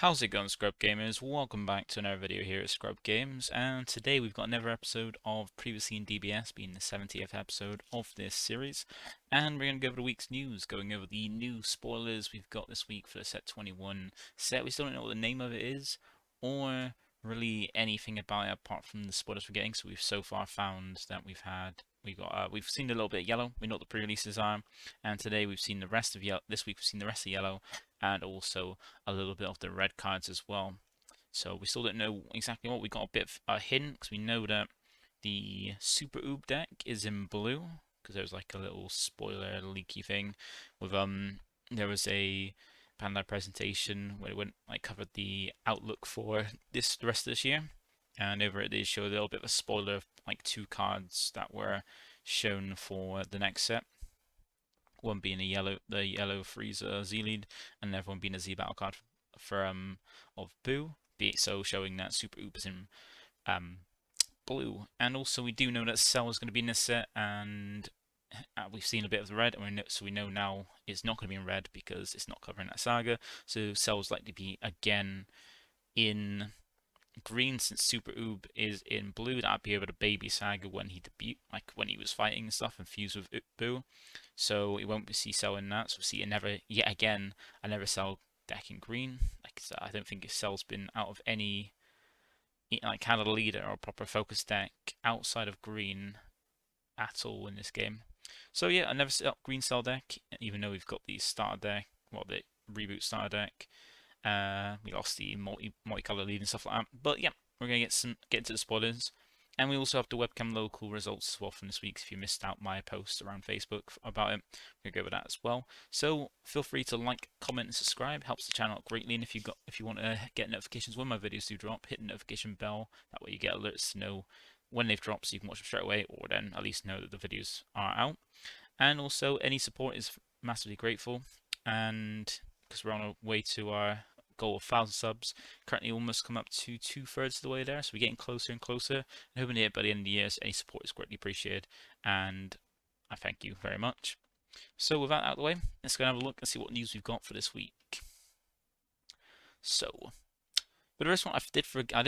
How's it going, Scrub Gamers? Welcome back to another video here at Scrub Games, and today we've got another episode of Previously in DBS, being the 70th episode of this series, and we're going to go over the week's news, going over the new spoilers we've got this week for the Set 21 set. We still don't know what the name of it is, or really anything about it apart from the spoilers we're getting. So we've so far found that we've seen a little bit of yellow. We know what the pre-releases are, and today we've seen the rest of yellow. This week we've seen the rest of yellow, and also a little bit of the red cards as well. So we still don't know exactly what. We got a bit of a hint because we know that the Super Oob deck is in blue because there's like a little spoiler leaky thing with there was a Bandai presentation where it went like covered the outlook for the rest of this year, and over it they showed a little bit of a spoiler of like two cards that were shown for the next set. One being the yellow Freezer Z lead, and the other one being a Z battle card for of Boo. So showing that Super Oob is in blue, and also we do know that Cell is going to be in this set, and we've seen a bit of the red, and we know now it's not going to be in red because it's not covering that saga. So Cell's likely to be again in green since Super Oob is in blue. That'd be able to baby Saga when he debuted, like when he was fighting and stuff, and fuse with Boo. So it won't see Cell in that. So we'll see yet again another Cell deck in green. Like I don't think Cell's been out of any like had a leader or proper focus deck outside of green at all in this game. So yeah, another green Cell deck, even though we've got the starter deck, the reboot starter deck. We lost the multi-color lead and stuff like that. But yeah, we're gonna get into the spoilers, and we also have the webcam local results as well from this week. If you missed out my post around Facebook about it, we're gonna go over that as well. So feel free to like, comment, and subscribe. Helps the channel out greatly. And if you want to get notifications when my videos do drop, hit the notification bell. That way you get alerts to know when they've dropped, so you can watch them straight away, or then at least know that the videos are out. And also, any support is massively grateful. And because we're on our way to our goal of 1,000 subs, currently almost come up to 2/3 of the way there, so we're getting closer and closer, and hoping to hit by the end of the year. So any support is greatly appreciated, and I thank you very much. So with that out of the way, let's go and have a look and see what news we've got for this week. So for the first one, I did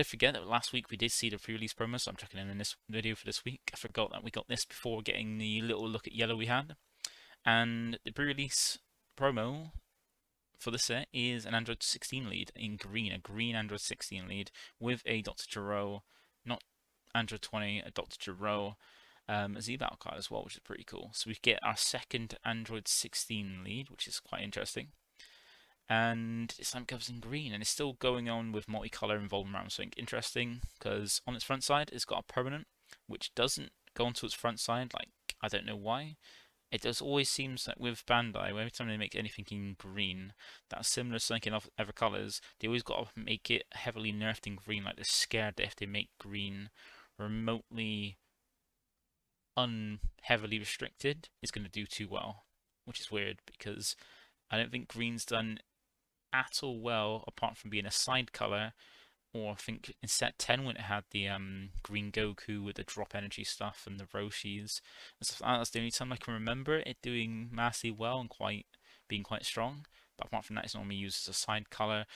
forget that last week we did see the pre-release promo, so I'm checking in this video for this week. I forgot that we got this before getting the little look at yellow we had, and the pre-release promo for the set is an Android 16 lead in green, a green Android 16 lead with a Dr. Gero, not Android 20, a Dr. Gero, a Z-Battle card as well, which is pretty cool. So we get our second Android 16 lead, which is quite interesting. And this time covers in green, and it's still going on with multicolor involving around something interesting, because on its front side it's got a permanent, which doesn't go onto its front side, like, I don't know why. It does always seems that with Bandai, every time they make anything in green that's similar to something in other colours, they always got to make it heavily nerfed in green. Like they're scared that if they make green remotely unheavily restricted, it's going to do too well, which is weird because I don't think green's done at all well apart from being a side colour. Or I think in set 10 when it had the green Goku with the drop energy stuff and the Roshis and stuff like that, that's the only time I can remember it doing massively well and being quite strong. But apart from that, it's normally used as a side colour.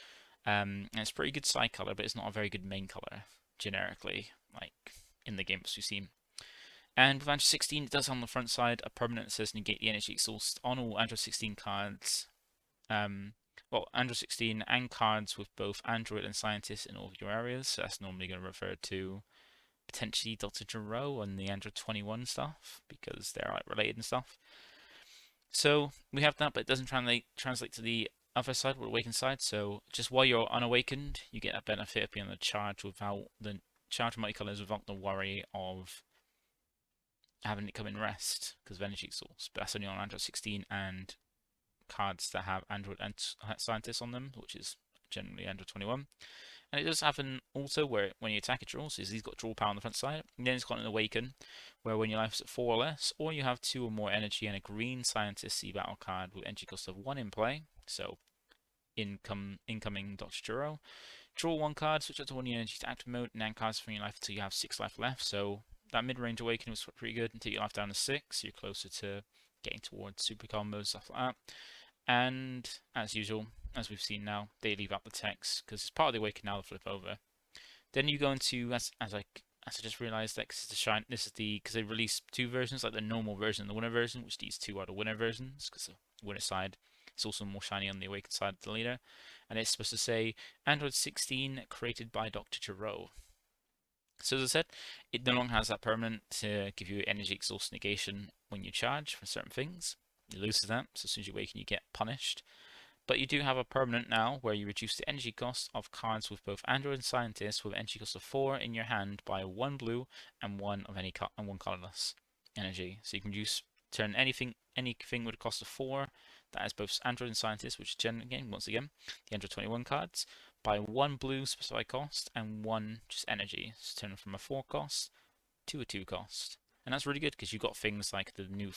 And it's a pretty good side colour, but it's not a very good main colour, generically, like in the games we've seen. And with Android 16, it does have on the front side a permanent that says negate the energy exhaust on all Android 16 cards. Well, Android 16 and cards with both Android and Scientist in all of your areas. So that's normally going to refer to potentially Dr. Gero and the Android 21 stuff because they're like related and stuff. So we have that, but it doesn't translate to the other side, or Awakened side. So just while you're unawakened, you get a benefit of being on the charge without the charge multicolors without the worry of having it come in rest because of energy exhaust. But that's only on Android 16 and cards that have Android and Scientist on them, which is generally Android 21. And it does have an auto where when you attack it draws, he's got draw power on the front side. And then it's got an Awaken where when your life is at 4 or less, or you have 2 or more energy and a green Scientist C battle card with energy cost of 1 in play, so incoming Dr. Gero, draw 1 card, switch up to 1 energy to active mode, and add cards from your life until you have 6 life left. So that mid-range Awaken was pretty good until your life down to 6, so you're closer to getting towards super combos, stuff like that. And as usual, as we've seen now, they leave out the text because it's part of the Awaken now. The flip over. Then you go into as I just realised that this is the because they released two versions, like the normal version and the winner version, which these two are the winner versions because the winner side is also more shiny on the Awaken side of the leader, and it's supposed to say Android 16 created by Dr. Giro. So as I said, it no longer has that permanent to give you energy exhaust negation when you charge for certain things. You lose that, so as soon as you awaken, you get punished. But you do have a permanent now where you reduce the energy cost of cards with both Android and Scientist with an energy cost of 4 in your hand by 1 blue and 1 of any and 1 colorless energy. So you can turn anything with a cost of 4 that is both Android and Scientist, which is once again the Android 21 cards, by 1 blue specified cost and 1 just energy. So turn them from a 4 cost to a 2 cost. And that's really good because you've got things like the new,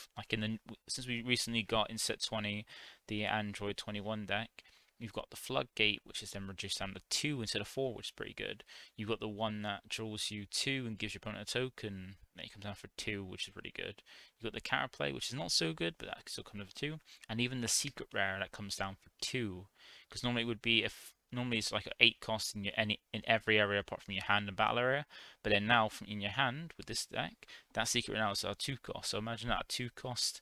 since we recently got in set 20 the Android 21 deck, you've got the Floodgate, which is then reduced down to 2 instead of 4, which is pretty good. You've got the one that draws you 2 and gives your opponent a token, then it comes down for 2, which is really good. You've got the Counterplay, which is not so good, but that still comes down for 2. And even the Secret Rare that comes down for 2, because normally it would be if normally it's like an 8 cost in every area apart from your hand and battle area, but then now in your hand with this deck, that secret rare now is a 2 cost. So imagine that, a 2 cost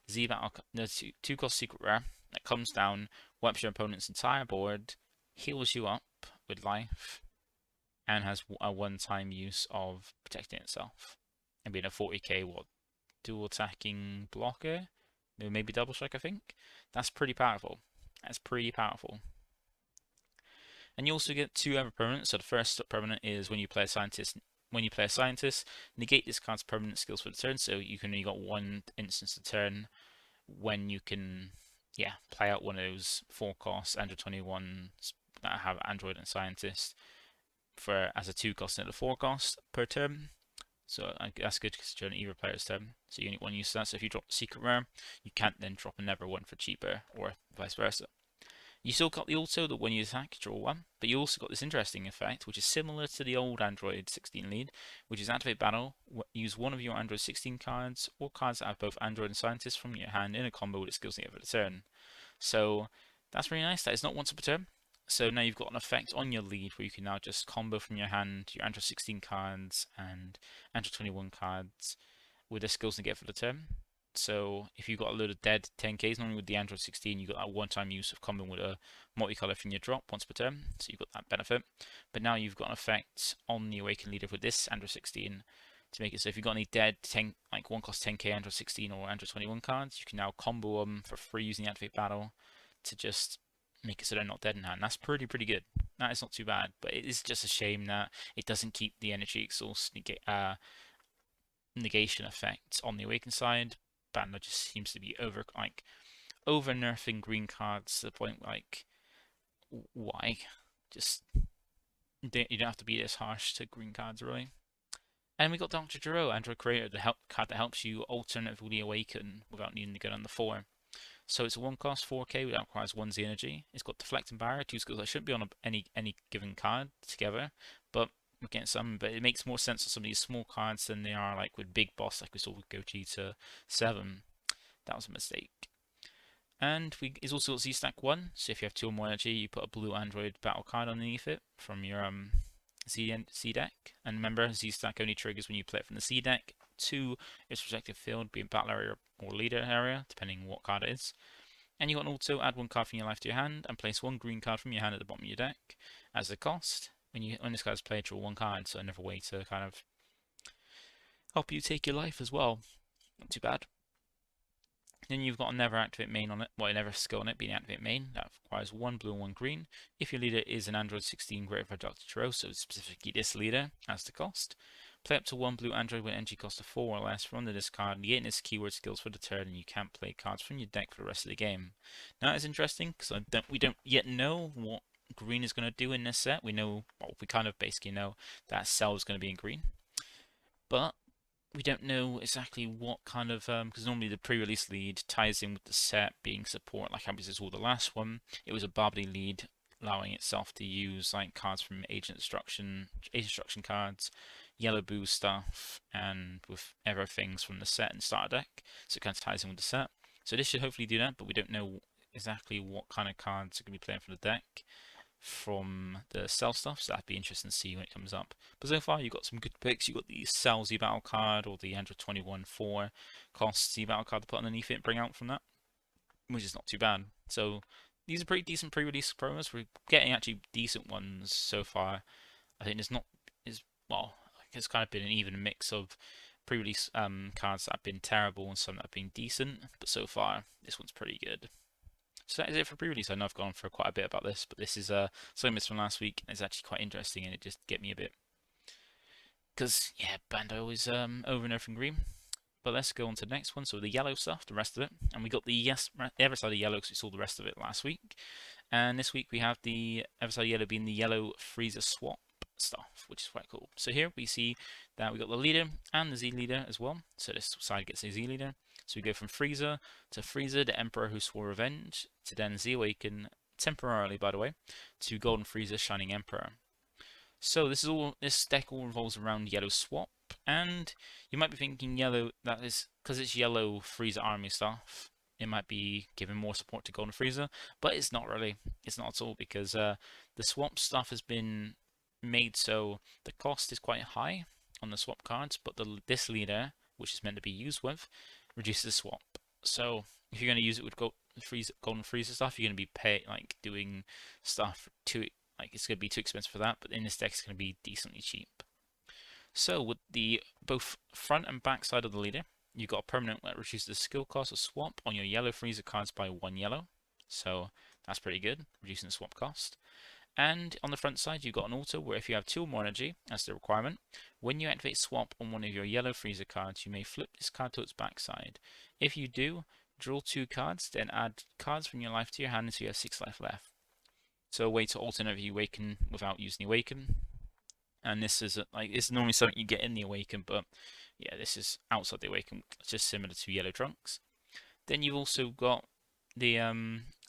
two cost secret rare that comes down, wipes your opponent's entire board, heals you up with life, and has a one-time use of protecting itself. And being a 40k dual attacking blocker, maybe double strike, I think. That's pretty powerful. That's pretty powerful. And you also get 2 other permanents. So the first permanent is when you play a scientist. When you play a scientist, negate this card's permanent skills for the turn. So you can only got 1 instance a turn when you can, play out one of those 4 cost Android 21s that have Android and scientist as a 2 cost instead of 4 cost per turn. So that's good because during either player's turn. So you only 1 use of that. So if you drop the secret rare, you can't then drop another one for cheaper, or vice versa. You still got the auto that when you attack, draw 1, but you also got this interesting effect, which is similar to the old Android 16 lead, which is activate battle, use one of your Android 16 cards, or cards that have both Android and Scientist from your hand in a combo with its skills at the end of the turn. So that's really nice. That is not once per turn. So now you've got an effect on your lead where you can now just combo from your hand your Android 16 cards and Android 21 cards with the skills to get for the turn. So if you've got a load of dead 10Ks, normally with the Android 16, you've got that one-time use of comboing with a multicolor from your drop once per turn, so you've got that benefit. But now you've got an effect on the Awakened leader with this Android 16 to make it so if you've got any dead 10, like 1 cost 10k Android 16 or Android 21 cards, you can now combo them for free using the Activate Battle to just make it so they're not dead in hand. That's pretty good. That is not too bad, but it is just a shame that it doesn't keep the energy exhaust negation effect on the Awakened side. Bandai just seems to be over nerfing green cards to the point like, why? Just you don't have to be this harsh to green cards, really. And we got Dr. Giro, Android Creator, the card that helps you alternatively awaken without needing to get on the 4. So it's a 1 cost 4k that requires 1 Z energy. It's got Deflect and Barrier, 2 skills that shouldn't be on any given card together, but we're getting some. But it makes more sense on some of these small cards than they are like with Big Boss, like we saw with Goji to 7. That was a mistake. And it's also got Z-Stack 1, so if you have 2 or more energy, you put a blue Android battle card underneath it from your Z deck. And remember, Z-Stack only triggers when you play it from the Z deck to its respective field, be it battle area or leader area, depending on what card it is. And you got an auto, add 1 card from your life to your hand, and place 1 green card from your hand at the bottom of your deck as a cost. When this card's played, draw 1 card, so another way to kind of help you take your life as well. Not too bad. Then you've got a never activate main on it, well, a never skill on it being activate main. That requires 1 blue and 1 green. If your leader is an Android 16 greater for Dr. Giro, so specifically this leader, as the cost. Play up to 1 blue Android with energy cost of 4 or less from the discard, negating its keyword skills for the turn, and you can't play cards from your deck for the rest of the game. Now that is interesting because we don't yet know what green is going to do in this set. We know, well, we kind of basically know that Cell is going to be in green, but we don't know exactly what kind of, because normally the pre-release lead ties in with the set being support, like how we saw the last one. It was a Barbary lead, allowing itself to use like cards from Agent Destruction cards, Yellow Boo stuff, and with other things from the set and starter deck. So it kind of ties in with the set. So this should hopefully do that, but we don't know exactly what kind of cards are going to be playing for the deck from the Cell stuff, so that'd be interesting to see when it comes up. But so far, you've got some good picks. You've got the Cell Z Battle card, or the 121 cost Z Battle card to put underneath it and bring out from that, which is not too bad. So these are pretty decent pre-release promos. We're getting actually decent ones so far. I think there's not is well, it's kind of been an even mix of pre-release cards that have been terrible and some that have been decent, but so far this one's pretty good. So that is it for pre-release. I know I've gone for quite a bit about this, but this is something missed from last week. It's actually quite interesting, and it just get me a bit because yeah, Bandai always over and over in green. But let's go on to the next one. So the yellow stuff, the rest of it, and we got the other side of yellow because we saw the rest of it last week. And this week we have the other side of yellow being the yellow freezer swap stuff, which is quite cool. So here we see that we got the leader and the Z leader as well. So this side gets a Z leader. So we go from Freezer to Freezer, the Emperor who swore revenge, to then Z-Awaken, temporarily by the way, to Golden Freezer, Shining Emperor. So this deck all revolves around yellow swap, and you might be thinking yellow, that is because it's yellow Freezer army stuff. It might be giving more support to Golden Freezer, but it's not really. It's not at all because the swap stuff has been made so the cost is quite high on the swap cards, but this leader, which is meant to be used with, reduces the swap. So if you're going to use it with Golden Freezer stuff, you're going to be doing stuff to it's going to be too expensive for that. But in this deck, it's going to be decently cheap. So with the both front and back side of the leader, you've got a permanent that reduces the skill cost of swap on your yellow freezer cards by 1 yellow. So that's pretty good, reducing the swap cost. And on the front side, you've got an auto where if you have 2 or more energy, as the requirement, when you activate swap on one of your yellow freezer cards, you may flip this card to its backside. If you do, draw 2 cards, then add cards from your life to your hand until you have 6 life left. So a way to alternate the Awaken without using the Awaken. And this is it's normally something you get in the Awaken, but yeah, this is outside the Awaken, just similar to Yellow Trunks. Then you've also got the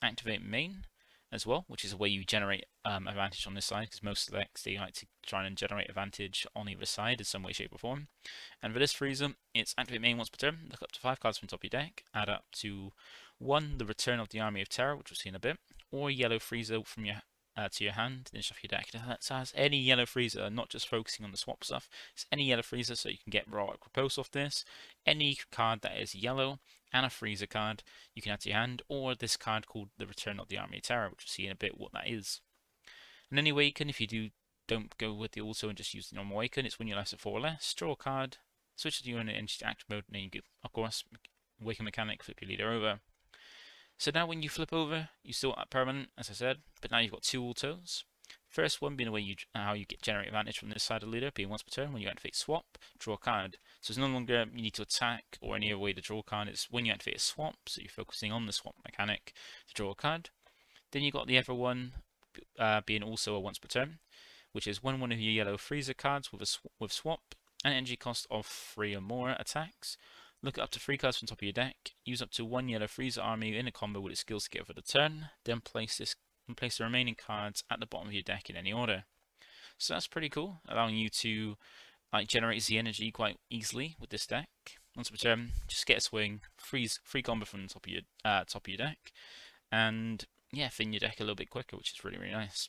activate main as well, which is a way you generate advantage on this side, because most decks they like to try and generate advantage on either side in some way, shape, or form. And for this freezer, it's activate main once per turn, look up to 5 cards from top of your deck, add up to 1 the Return of the Army of Terror, which we'll see in a bit, or yellow freezer from your to your hand, then shuffle your deck. That has any yellow freezer, not just focusing on the swap stuff. It's any yellow freezer, so you can get raw repulse off this. Any card that is yellow and a freezer card you can add to your hand, or this card called the Return of the Army of Terror, which we'll see in a bit what that is. And then Awaken, if you don't go with the auto and just use the normal Awaken, it's when your life's at 4 or less, draw a card, switch to your energy to active mode, and then you get, of course, Awaken mechanic, flip your leader over. So now when you flip over, you still at permanent, as I said, but now you've got 2 autos. First one being the way how you generate advantage from this side of the leader, being once per turn when you activate swap, draw a card. So it's no longer you need to attack or any other way to draw a card, it's when you activate a swap, so you're focusing on the swap mechanic to draw a card. Then you've got the other one being also a once per turn, which is when one of your yellow freezer cards with swap and energy cost of 3 or more attacks. Look at up to 3 cards from top of your deck, use up to 1 yellow freezer army in a combo with its skills to get over the turn, then place the remaining cards at the bottom of your deck in any order. So that's pretty cool, allowing you to generate Z energy quite easily with this deck. Once per turn, just get a swing, free combo from the top of your deck, and yeah, thin your deck a little bit quicker, which is really, really nice.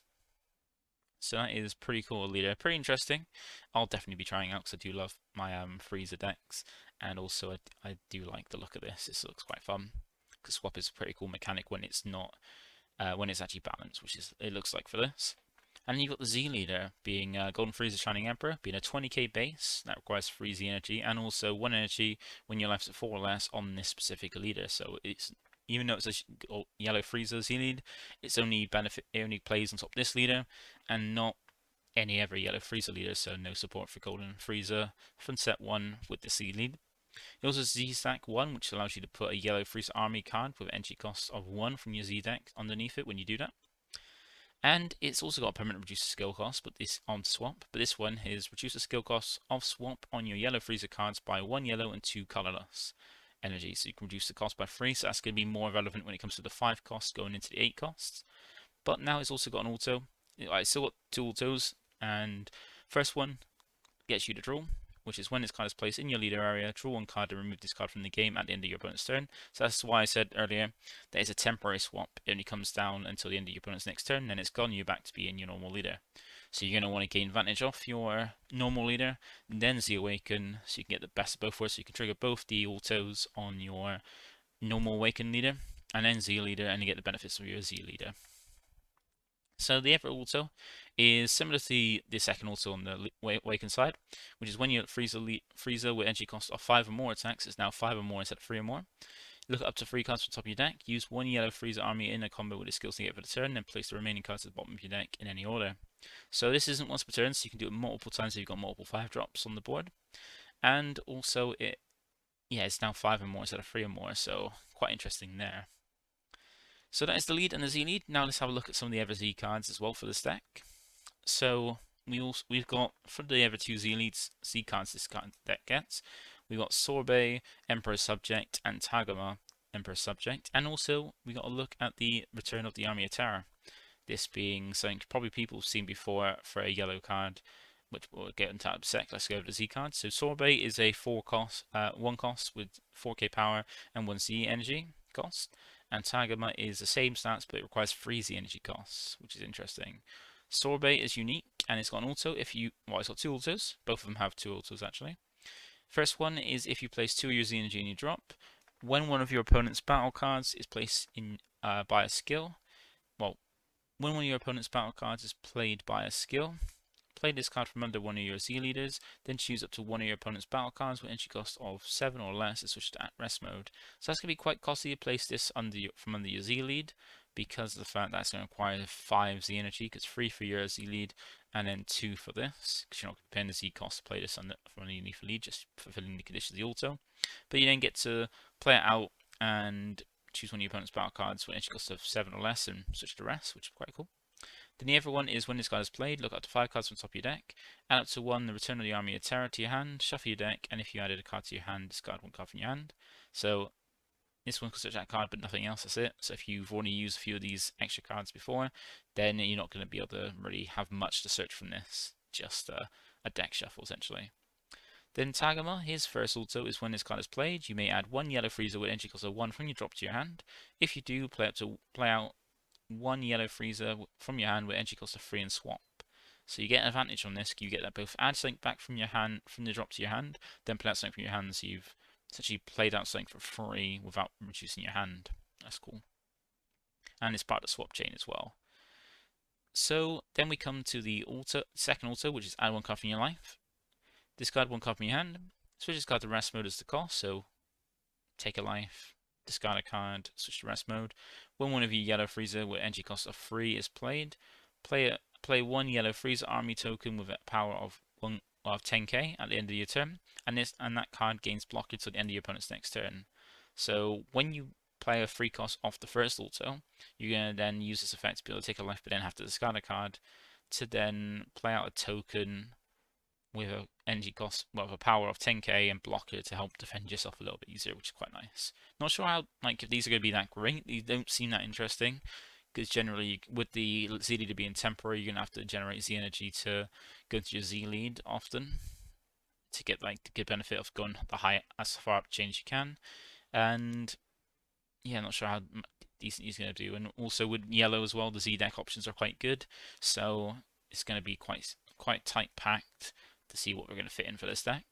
So that is pretty cool leader, pretty interesting. I'll definitely be trying out because I do love my freezer decks, and also I do like the look of this. This looks quite fun because swap is a pretty cool mechanic when it's not when it's actually balanced, which is it looks like for this. And you've got the Z leader being Golden Freezer Shining Emperor, being a 20k base that requires 3 Z energy and also 1 energy when your life's at 4 or less on this specific leader. So it's even though it's a yellow freezer Z lead, it only plays on top of this leader and not any other yellow freezer leader, so no support for Golden Freezer from set 1 with the Z lead. You also Z-Stack 1, which allows you to put a yellow freezer army card with energy cost of 1 from your Z deck underneath it when you do that. And it's also got a permanent reduced skill cost, but this on swap. But this one is reduce the skill cost of swap on your yellow freezer cards by 1 yellow and 2 colorless energy. So you can reduce the cost by 3, so that's going to be more relevant when it comes to the 5 costs going into the 8 costs. But now it's also got an auto. It's still got 2 autos, and first one gets you to draw. which is when this card is placed in your leader area, draw one card and remove this card from the game at the end of your opponent's turn. So that's why I said earlier that it's a temporary swap. It only comes down until the end of your opponent's next turn, then it's gone, you're back to being your normal leader. So you're going to want to gain advantage off your normal leader, and then Z-Awaken, so you can get the best of both worlds, so you can trigger both the autos on your normal Awaken leader, and then Z leader, and you get the benefits of your Z leader. So the other auto is similar to the second auto on the Awaken side, which is when you freezer with energy cost of 5 or more attacks, it's now 5 or more instead of 3 or more. Look at up to 3 cards from the top of your deck, use one yellow freezer army in a combo with the skills to get for the turn, then place the remaining cards at the bottom of your deck in any order. So this isn't once per turn, so you can do it multiple times if you've got multiple 5-drops on the board. And also it's now 5 or more instead of 3 or more, so quite interesting there. So that is the lead and the Z lead. Now let's have a look at some of the other Z cards as well for this deck. So we've got, for the other 2 Z leads, Z cards this deck gets, we've got Sorbet, Emperor's Subject, and Tagama, Emperor's Subject. And also we got a look at the Return of the Army of Terror. This being something probably people have seen before for a yellow card, which we'll get into a sec. Let's go over the Z cards. So Sorbet is a 1 cost with 4k power and 1 Z energy cost. And Tagama is the same stats, but it requires 3 Z energy costs, which is interesting. Sorbet is unique, and it's got an auto it's got 2 autos. Both of them have 2 autos, actually. First one is if you place 2 of your Z energy in your drop, when one of your opponent's battle cards is placed in by a skill, when one of your opponent's battle cards is played by a skill, play this card from under one of your Z leaders, then choose up to one of your opponent's battle cards with energy cost of 7 or less and switch to at rest mode. So that's going to be quite costly to place this from under your Z lead, because of the fact that it's going to require 5 Z energy, because 3 for your Z lead and then 2 for this, because you're not going to pay the Z cost to play this from underneath the lead, just fulfilling the conditions of the auto. But you then get to play it out and choose one of your opponent's battle cards with energy cost of 7 or less and switch to rest, which is quite cool. Then the other one is when this card is played, look up to 5 cards from the top of your deck, add up to 1 the Return of the Army of Terror to your hand, shuffle your deck, and if you added a card to your hand, discard 1 card from your hand. So this one can switch that card, but nothing else, that's it. So if you've already used a few of these extra cards before, then you're not going to be able to really have much to search from this, just a deck shuffle essentially. Then Tagama, his first auto is when this card is played, you may add 1 yellow freezer with energy cost of 1 from your drop to your hand. If you do, play out 1 yellow freezer from your hand with energy cost of 3 and swap. So you get an advantage on this. You get that both add something back from your hand, from the drop to your hand, then play out something from your hand. So you've essentially played out something for free without reducing your hand. That's cool. And it's part of the swap chain as well. So then we come to the second auto, which is add 1 card from your life. Discard 1 card from your hand. Switch this card to rest mode as the cost. So take a life, discard a card, switch to rest mode. When one of your yellow freezer with energy cost of 3 is played, play 1 yellow freezer army token with a power of 10k at the end of your turn, and that card gains blockage until the end of your opponent's next turn. So when you play a 3 cost off the first auto, you're going to then use this effect to be able to take a life, but then have to discard a card to then play out a token with a energy cost, a power of 10k and blocker to help defend yourself a little bit easier, which is quite nice. Not sure how, if these are going to be that great. These don't seem that interesting, because generally with the Z leader being temporary, you're going to have to generate Z energy to go to your Z lead often to get the good benefit of going as far up the chain as you can. And yeah, not sure how decent he's going to do. And also with yellow as well, the Z deck options are quite good, so it's going to be quite tight packed to see what we're going to fit in for this deck.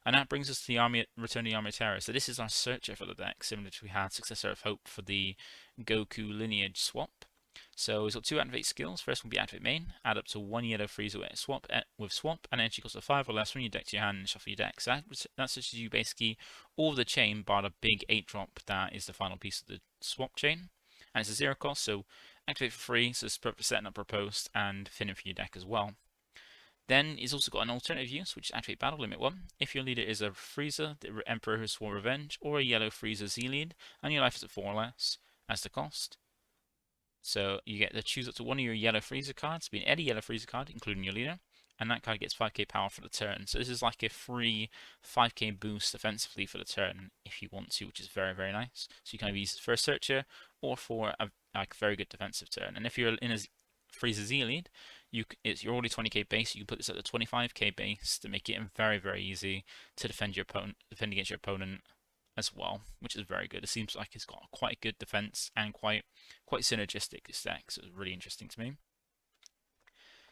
And that brings us to the Return of the Army of Terror. So this is our searcher for the deck, similar to we had Successor of Hope for the Goku lineage swap. So we've got 2 activate skills. First one will be activate main, add up to 1 yellow freezer with swap, and energy cost of 5 or less from your deck to your hand and shuffle your deck. So that switches you basically all of the chain bar the big 8-drop that is the final piece of the swap chain. And it's a 0 cost, so activate for free, so it's setting up proposed and thinning for your deck as well. Then he's also got an alternative use, which is activate battle limit 1. If your leader is a freezer, the Emperor who swore revenge, or a yellow freezer Z lead, and your life is at 4 or less as the cost. So you get to choose up to 1 of your yellow freezer cards, being any yellow freezer card, including your leader, and that card gets 5k power for the turn. So this is like a free 5k boost offensively for the turn if you want to, which is very, very nice. So you can either use it for a searcher or for a very good defensive turn. And if you're in a Frieza Z lead, you're already 20k base. You can put this at the 25k base to make it very, very easy to defend against your opponent as well, which is very good. It seems like it's got quite a good defense and quite synergistic, this deck, so it's really interesting to me.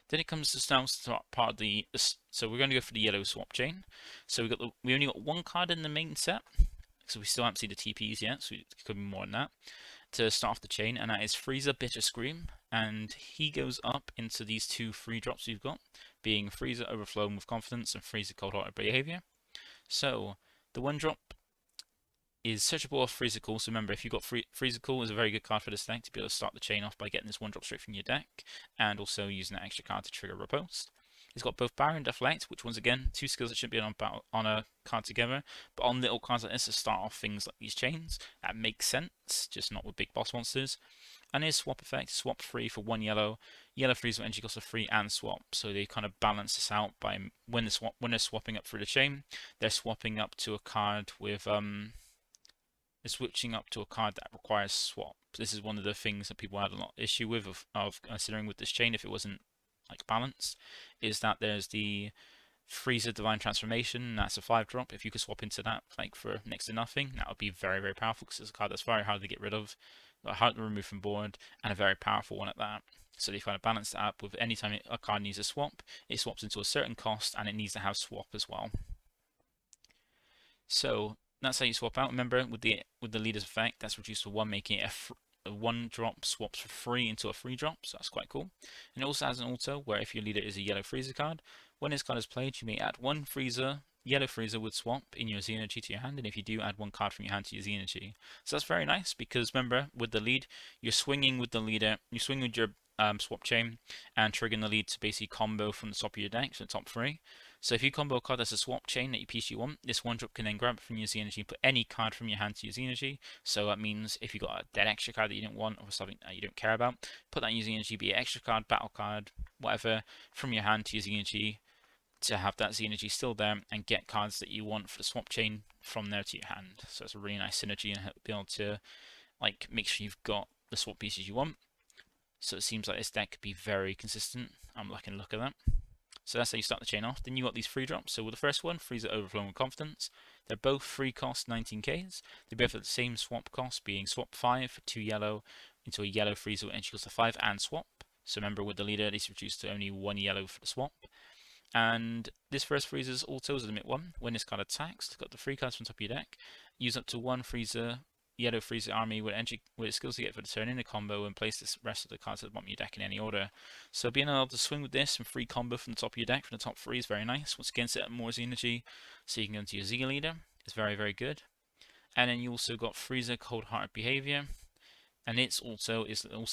Then it comes to now start part of so we're going to go for the yellow swap chain. So we only got one card in the main set, so we still haven't seen the TPs yet, so it could be more than that, to start off the chain, and that is Frieza Bitter Scream, and he goes up into these two free drops we've got, being Frieza Overflowing with Confidence and Frieza Cold Hearted Behavior. So the one drop is searchable off Freezical. So remember, if you've got Freezical, is a very good card for this deck to be able to start the chain off by getting this one drop straight from your deck, and also using that extra card to trigger Riposte. It's got both Barrier and Deflect, which once again, two skills that shouldn't be on a card together, but on little cards like this to start off things like these chains, that makes sense, just not with big boss monsters. And his swap effect, swap free for 1 yellow. Yellow frees energy costs are free and swap, so they kind of balance this out by when they're swapping up through the chain, they're swapping up to a card with switching up to a card that requires swap. This is one of the things that people had a lot of issue with of considering with this chain if it wasn't like balanced, is that there's the Frieza Divine Transformation. That's a 5-drop. If you could swap into that like for next to nothing, that would be very, very powerful, because it's a card that's very hard to get rid of, hard to remove from board, and a very powerful one at that. So they kind of balance that up with any time a card needs a swap, it swaps into a certain cost, and it needs to have swap as well. So that's how you swap out. Remember, with the leader's effect, that's reduced to 1, making it a 1-drop swaps for free into a 3-drop, so that's quite cool. And it also has an auto where if your leader is a yellow Frieza card, when this card is played, you may add 1 yellow Frieza would swap in your Z energy to your hand, and if you do, add 1 card from your hand to your Z energy. So that's very nice, because remember, with the lead, you're swinging with the leader, you swing with your swap chain, and triggering the lead to basically combo from the top of your deck, so the top 3. So if you combo a card that's a swap chain that you PC want, this 1-drop can then grab it from your Z energy, put any card from your hand to your Z energy. So that means if you got a dead extra card that you didn't want, or something that you don't care about, put that in your Z energy, be it extra card, battle card, whatever, from your hand to your Z energy, to have that Z energy still there and get cards that you want for the swap chain from there to your hand. So it's a really nice synergy and be able to like make sure you've got the swap pieces you want. So it seems like this deck could be very consistent. I'm liking the look at that. So that's how you start the chain off. Then you got these 3 drops. So with the first one, Frieza Overflowing with Confidence. They're both free cost 19Ks. They both have the same swap cost, being swap 5 for 2 yellow into a yellow Frieza with energy cost of 5 and swap. So remember, with the leader, it's reduced to only 1 yellow for the swap. And this first Frieza's auto is limit 1. When this card attacks, got the 3 cards from top of your deck. Use up to 1 yellow Frieza army with skills to get for the turn in a combo, and place the rest of the cards at the bottom of your deck in any order. So being able to swing with this and free combo from the top of your deck from the top 3 is very nice. Once again, set up more Z energy so you can go into your Z leader. It's very, very good. And then you also got Frieza Cold Hearted Behavior. And it's also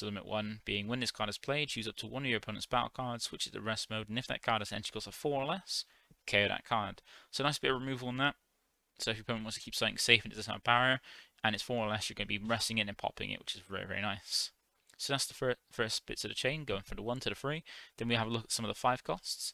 limit 1, being when this card is played, choose up to 1 of your opponent's battle cards, switch it to rest mode, and if that card has energy cost of 4 or less, KO that card. So nice bit of removal on that. So if your opponent wants to keep something safe and it doesn't have barrier, and it's 4 or less, you're going to be resting it and popping it, which is very, very nice. So that's the first bits of the chain, going from the 1 to the 3. Then we have a look at some of the 5 costs.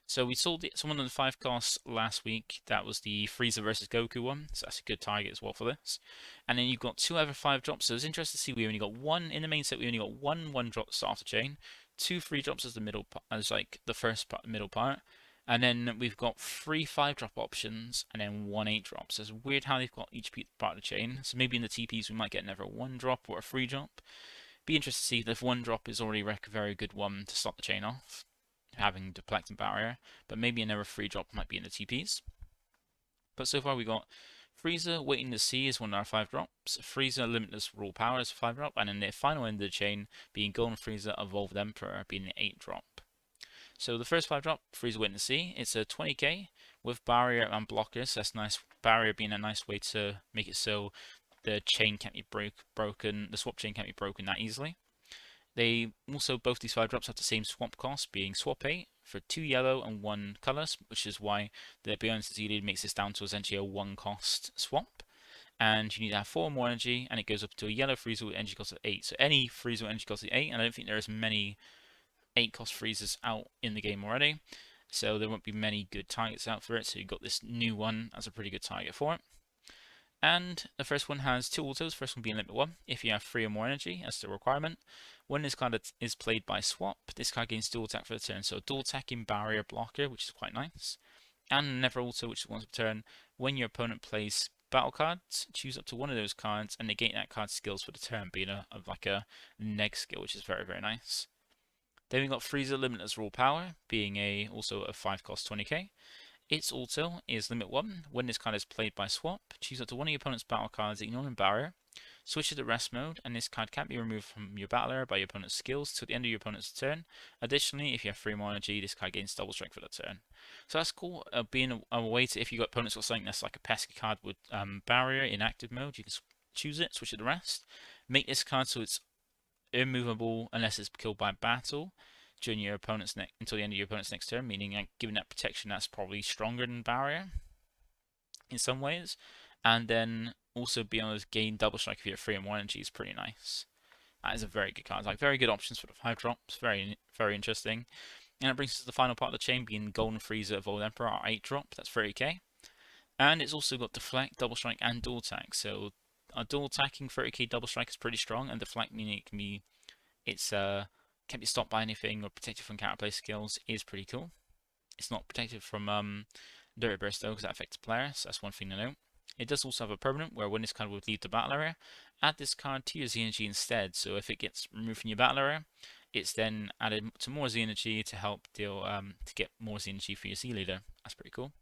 So we saw someone on the 5 costs last week. That was the Frieza versus Goku one, so that's a good target as well for this. And then you've got 2 other 5 drops. So it's interesting to see we only got 1 in the main set. We only got 1 drop to start off the chain, 2 3 drops as the middle, as like the first part, middle part. And then we've got 3 5-drop options and then 1 8-drop. So it's weird how they've got each part of the chain. So maybe in the TPs we might get another 1-drop or a 3-drop. Be interested to see if 1-drop is already a very good one to start the chain off, having Deflect and Barrier. But maybe another 3-drop might be in the TPs. But so far we got Frieza Waiting to See is one of our 5 drops. Frieza Limitless Raw Power is a 5-drop. And then the final end of the chain being Golden Frieza Evolved Emperor being an 8-drop. So the first 5-drop, Frieza Waiting to See, it's a 20k with Barrier and Blockers. So that's nice. Barrier being a nice way to make it so the chain can't be broken, the swap chain can't be broken that easily. They also, both these 5-drops have the same swap cost, being swap 8 for 2 yellow and 1 colours, which is why the Beyond Z makes this down to essentially a 1-cost swap. And you need to have 4 more energy, and it goes up to a yellow Frieza with energy cost of 8. So any Frieza with energy cost of 8, and I don't think there is many 8-cost Friezas out in the game already, so there won't be many good targets out for it. So you've got this new one as a pretty good target for it. And the first one has two autos, first one being limit 1. If you have 3 or more energy, that's the requirement. When this card is played by swap, this card gains dual attack for the turn. So dual attacking barrier blocker, which is quite nice. And another auto, which is once per turn. When your opponent plays battle cards, choose up to one of those cards and negate that card's skills for the turn, being like a neg skill, which is very, very nice. Then we got Freezer Limitless Raw Power, being also a 5 cost 20k. Its auto is limit 1. When this card is played by swap, choose up to one of your opponent's battle cards, ignoring barrier. Switch to the rest mode, and this card can't be removed from your battle area by your opponent's skills till the end of your opponent's turn. Additionally, if you have 3 more energy, this card gains double strength for the turn. So that's cool, being a way to, if you've got opponents got something that's like a pesky card with barrier in active mode, you can choose it, switch to the rest. Make this card so it's immovable unless it's killed by battle during your opponent's until the end of your opponent's next turn, meaning like, giving that protection that's probably stronger than barrier in some ways. And then also being able to gain double strike if you have 3 and 1 energy is pretty nice. That is a very good card. Like very good options for the 5 drops. Very, very interesting. And it brings us to the final part of the chain, being Golden Freezer Evolved Emperor, our 8 drop. That's 30k. And it's also got Deflect, Double Strike, and Dual Attack. So a dual attacking 30k double strike is pretty strong, and Deflect meaning it can be can't be stopped by anything or protected from counterplay skills is pretty cool. It's not protected from Dirty Burst though, because that affects players, so that's one thing to note. It does also have a permanent where when this card would leave the battle area, add this card to your Z energy instead. So if it gets removed from your battle area, it's then added to more Z energy to help deal to get more Z energy for your Z leader. That's pretty cool.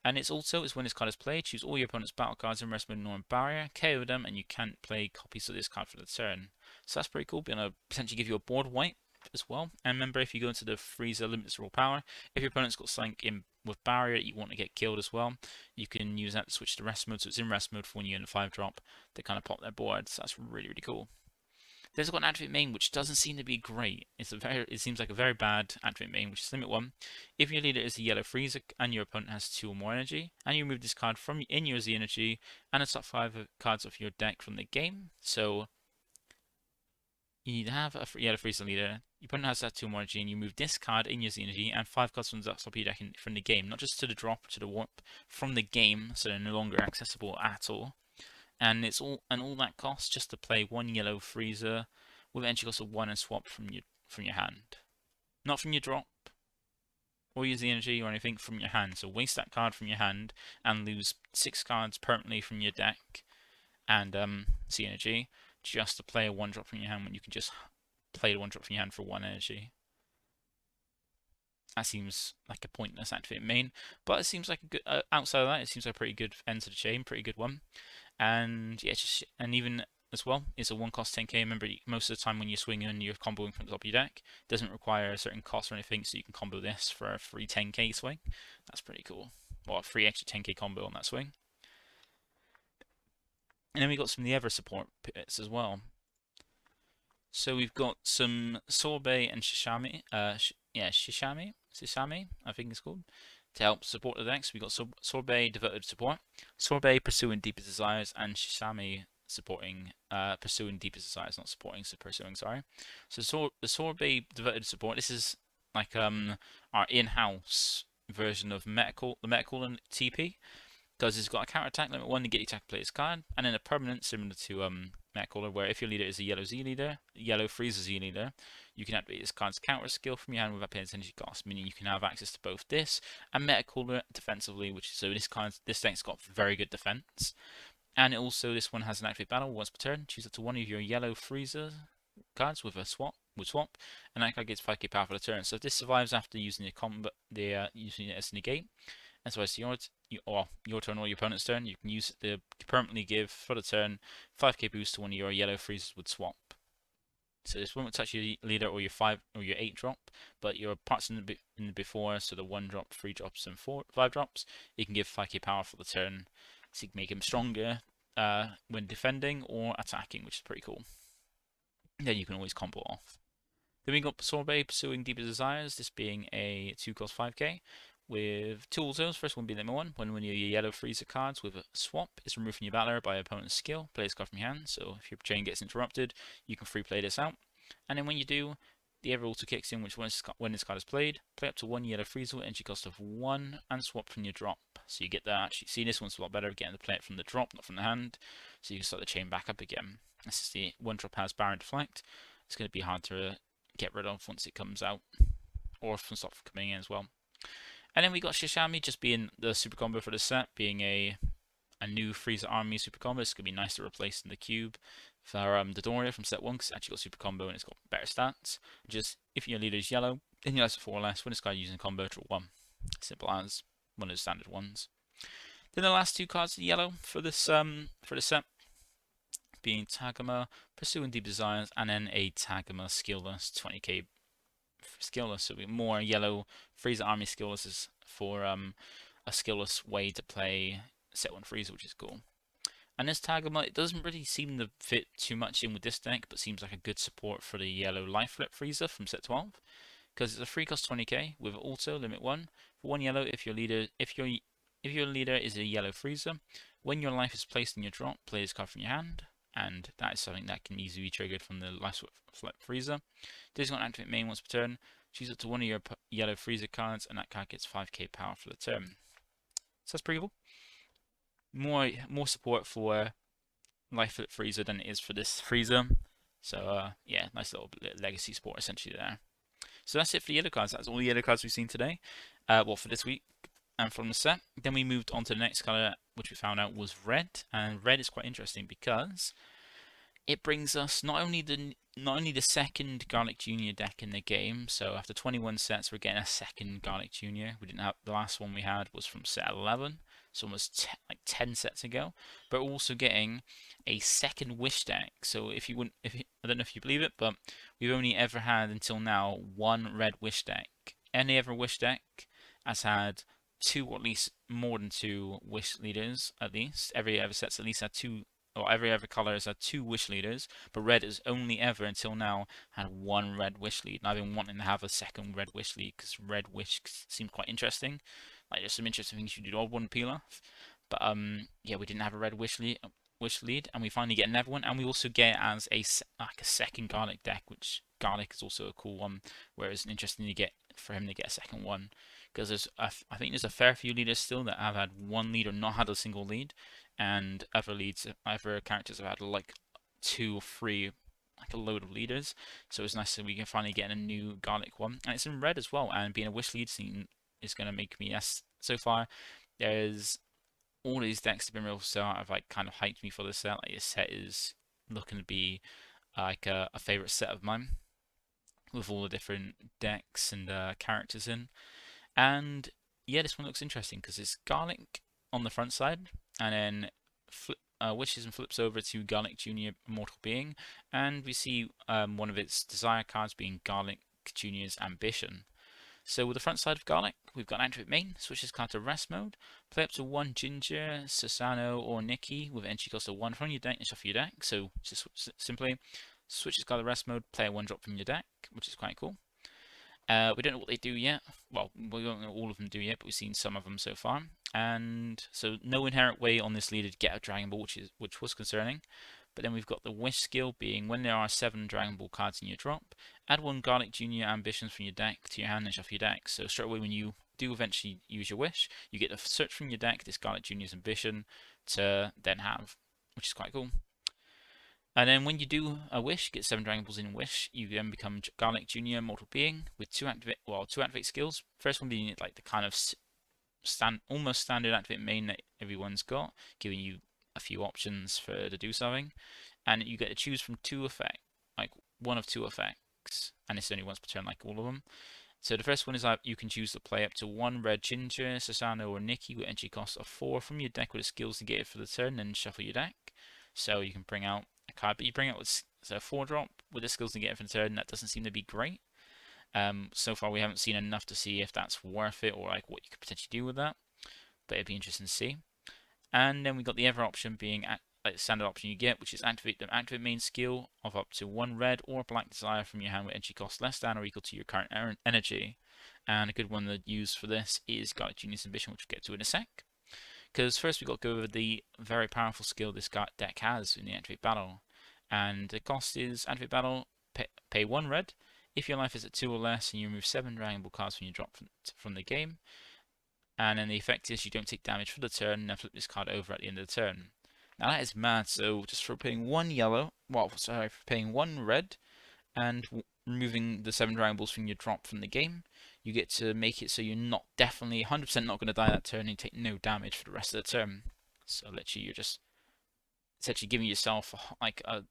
And it's also is when this card is played, choose all your opponent's battle cards in rest mode and barrier, KO them, and you can't play copies of this card for the turn. So that's pretty cool. Being able to potentially give you a board wipe as well. And remember, if you go into the Freezer Limitless Raw Power, if your opponent's got something in with barrier you want to get killed as well, you can use that to switch to rest mode. So it's in rest mode for when you're in a 5 drop to kind of pop their board. So that's really, really cool. There's got an activate main which doesn't seem to be great. It seems like a very bad activate main, which is limit 1. If your leader is a yellow freezer and your opponent has 2 or more energy, and you remove this card from in your Z energy and the top 5 cards of your deck from the game. So you have a yellow freezer leader, your opponent has that 2 or more energy, and you move this card in your Z energy and 5 cards from the top of your deck from the game, not just to the drop, to the warp, from the game, so they're no longer accessible at all. And all that costs just to play 1 yellow freezer with entry cost of 1 and swap from your hand, not from your drop or use the energy or anything, from your hand. So waste that card from your hand and lose 6 cards permanently from your deck and Z energy just to play a 1 drop from your hand when you can just play the 1 drop from your hand for 1 energy. That seems like a pointless activate main, but it seems like a good outside of that, it seems like a pretty good end to the chain, pretty good one. And yeah, and even as well, it's a 1 cost 10k. Remember, most of the time when you're swinging and you're comboing from the top of your deck, it doesn't require a certain cost or anything, so you can combo this for a free 10k swing. That's pretty cool. Well, a free extra 10k combo on that swing. And then we got some of the Ever support bits as well. So we've got some Sorbet and Shishami. Shishami, I think it's called, to help support the decks. We've got Sorbet Devoted Support, Sorbet Pursuing Deepest Desires, and Shishami supporting, Pursuing Deepest Desires, not supporting, so pursuing, sorry. So the Sorbet Devoted Support, this is like our in-house version of the Metacooler TP, because it's got a counter attack limit 1 to get the attack player's card, and then a permanent similar to Metacooler, where if your leader is a yellow Z leader, yellow freezer Z leader, you can activate this card's counter skill from your hand without paying its energy cost, meaning you can have access to both this and Metacooler defensively, so this deck's got very good defense. And this one has an activate battle once per turn. Choose up to one of your yellow freezer cards with swap, and that card gets 5k power for the turn. So if this survives after using using it as negate, and so it's your turn or your opponent's turn, you can use it to permanently give for the turn 5k boost to one of your yellow freezers with swap. So this won't touch your leader or your 5 or your 8 drop, but your parts in the before, so the 1 drop, 3 drops, and 5 drops, you can give 5k power for the turn, so you can make him stronger when defending or attacking, which is pretty cool. Then you can always combo off. Then we got Sorbet Pursuing Deepest Desires, this being a 2 cost 5k. With 2 autos, first one being limit 1, when your yellow freezer cards with a swap is removed from your battle area by your opponent's skill, play this card from your hand, so if your chain gets interrupted, you can free play this out. And then when you do, the Ever auto kicks in, which when this card is played, play up to 1 yellow freezer with energy cost of 1 and swap from your drop. So you get that. Actually, see, this one's a lot better, getting to play it from the drop, not from the hand. So you can start the chain back up again. This is the one drop has Baron Deflect. It's going to be hard to get rid of once it comes out, or from stop coming in as well. And then we got Shishami just being the super combo for the set, being a new Frieza Army super combo. It's going to be nice to replace in the cube for Dodoria from set 1, because it's actually got super combo and it's got better stats. Just, if your leader is yellow, then you have 4 or less. When this guy using combo, draw 1. Simple as, one of the standard ones. Then the last 2 cards are yellow for this set, being Tagoma, Pursuing Deep Desires, and then a Tagoma Skillless 20k skillless. So we more yellow Frieza Army skillless for a skillless way to play set 1 Frieza, which is cool. And this Tagoma, it doesn't really seem to fit too much in with this deck, but seems like a good support for the yellow Life Flip Frieza from set 12, because it's a free cost 20k with auto limit 1 for 1 yellow. If your leader is a yellow Frieza, when your life is placed in your drop, play this card from your hand, and that is something that can easily be triggered from the Life Flip Frieza. This is going to activate main once per turn. Choose it to one of your yellow Frieza cards, and that card gets 5k power for the turn. So that's pretty cool. More support for Life Flip Frieza than it is for this Frieza. So yeah, nice little legacy support essentially there. So that's it for the yellow cards. That's all the yellow cards we've seen today. Well, for this week and from the set. Then we moved on to the next color, which we found out was red. And red is quite interesting because it brings us not only the second Garlic Junior deck in the game. So after 21 sets, we're getting a second Garlic Junior. We didn't have the last one we had was from set 11, so almost like 10 sets ago. But we're also getting a second Wish deck. So I don't know if you believe it, but we've only ever had until now one red Wish deck. Any other Wish deck has had 2 or at least more than 2 Wish leaders. At least every other set's at least had 2. Or every other color has had 2 Wish leaders, but red has only ever until now had 1 red Wish lead. And I've been wanting to have a second red Wish lead because red Wish seemed quite interesting. Like there's some interesting things you do. Odd one peel off, but yeah, we didn't have a red Wish lead, and we finally get another one, and we also get it as a second Garlic deck, which Garlic is also a cool one. Whereas it's interesting to get for him to get a second one, because I think there's a fair few leaders still that have had 1 lead or not had a single lead. And other characters have had like 2 or 3, like a load of leaders. So it's nice that we can finally get a new Garlic one, and it's in red as well. And being a Wish lead scene is going to make me so far. There's all these decks have been real start. Have like kind of hyped me for this set. Like this set is looking to be like a favorite set of mine, with all the different decks and characters in. And yeah, this one looks interesting because it's Garlic on the front side, and then wishes and flips over to Garlic Junior Immortal Being, and we see one of its desire cards being Garlic Junior's Ambition. So with the front side of Garlic, we've got Activate Main, switches card to Rest Mode, play up to 1 Ginger, Susano, or Nikki with entry cost of 1 from your deck and shuffle your deck. So just simply switches card to Rest Mode, play a 1-drop from your deck, which is quite cool. We don't know what they do yet. Well, we don't know all of them do yet, but we've seen some of them so far. And so no inherent way on this leader to get a Dragon Ball, which was concerning. But then we've got the Wish skill being when there are 7 Dragon Ball cards in your drop, add 1 Garlic Junior Ambitions from your deck to your hand and shuffle your deck. So straight away when you do eventually use your Wish, you get to search from your deck this Garlic Junior's Ambition to then have, which is quite cool. And then when you do a Wish, get 7 Dragon Balls in Wish, you then become Garlic Junior Mortal Being with 2 activate skills. First one being like the kind of almost standard activate main that everyone's got, giving you a few options to do something. And you get to choose from 2 effects, like one of 2 effects, and it's only once per turn like all of them. So the first one is that you can choose to play up to 1 red Ginger, Susano, or Nikki with entry cost of 4 from your deck with the skills negated for the turn, and shuffle your deck. So you can bring out a card, but you bring out a 4-drop with the skills negated for the turn. That doesn't seem to be great. So far we haven't seen enough to see if that's worth it or like what you could potentially do with that. But it'd be interesting to see. And then we got the other option being like the standard option you get, which is activate the activate main skill of up to 1 red or black desire from your hand with entry cost less than or equal to your current energy. And a good one to use for this is Garlic Junior's Ambition, which we'll get to in a sec. Because first we've got to go over the very powerful skill this deck has in the Activate Battle. And the cost is Activate Battle, pay 1 red. If your life is at 2 or less and you remove 7 Dragon Ball cards from your drop from the game, and then the effect is you don't take damage for the turn, and then flip this card over at the end of the turn. Now that is mad, so just for paying one yellow, well, sorry, for paying one red, and removing the 7 Dragon Balls from your drop from the game, you get to make it so you're not definitely 100% not going to die that turn and you take no damage for the rest of the turn. So literally you're just essentially giving yourself like a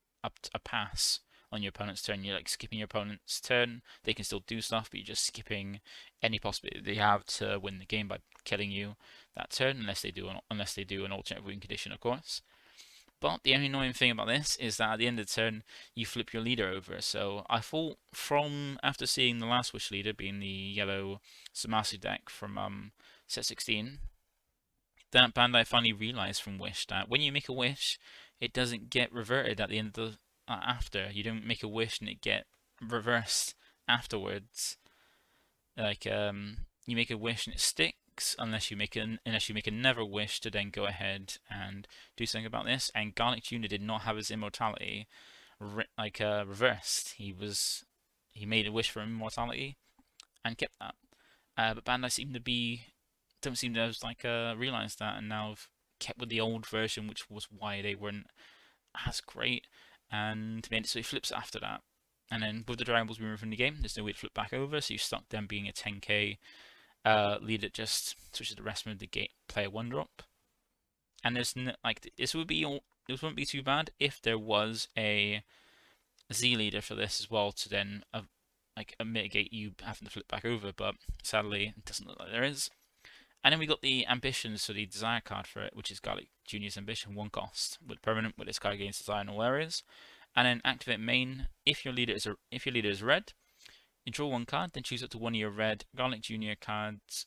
pass on your opponent's turn. You're like skipping your opponent's turn. They can still do stuff, but you're just skipping any possibility they have to win the game by killing you that turn, unless they do an alternate win condition, of course. But the only annoying thing about this is that at the end of the turn, you flip your leader over. So I thought after seeing the last Wish leader being the yellow Samasu deck from set 16, that Bandai finally realized from Wish that when you make a wish, it doesn't get reverted at the end of the after. You don't make a wish and it get reversed afterwards. Like you make a wish and it sticks unless you make a never wish to then go ahead and do something about this. And Garlic Jr. did not have his immortality reversed. He made a wish for immortality and kept that. But Bandai don't seem to have realized that, and now have kept with the old version, which was why they weren't as great, and made it so he flips after that. And then with the Dragon Balls removed from the game, there's no way to flip back over, so you're stuck them being a 10k lead that just switches the rest of the game player 1-drop. And there's this wouldn't be too bad if there was a Z leader for this as well to then mitigate you having to flip back over, but sadly it doesn't look like there is. And then we got the ambitions, so the desire card for it, which is Garlic Jr.'s ambition, 1 cost, with permanent, with this card gains desire in all areas. And then activate main. If your leader is red, you draw 1 card, then choose up to 1 of your red Garlic Jr. cards,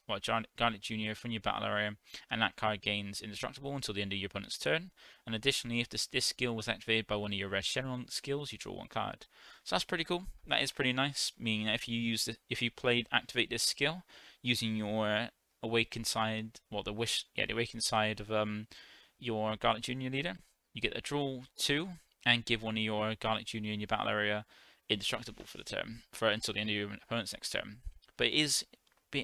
Garlic Jr. from your battle area, and that card gains indestructible until the end of your opponent's turn. And additionally, if this skill was activated by 1 of your red general skills, you draw 1 card. So that's pretty cool. That is pretty nice. Meaning that if you activate this skill using your Awaken side, the Awaken side of your Garlic Jr. leader, you get to draw 2 and give 1 of your Garlic Jr. in your battle area indestructible for the turn, until the end of your opponent's next turn. But it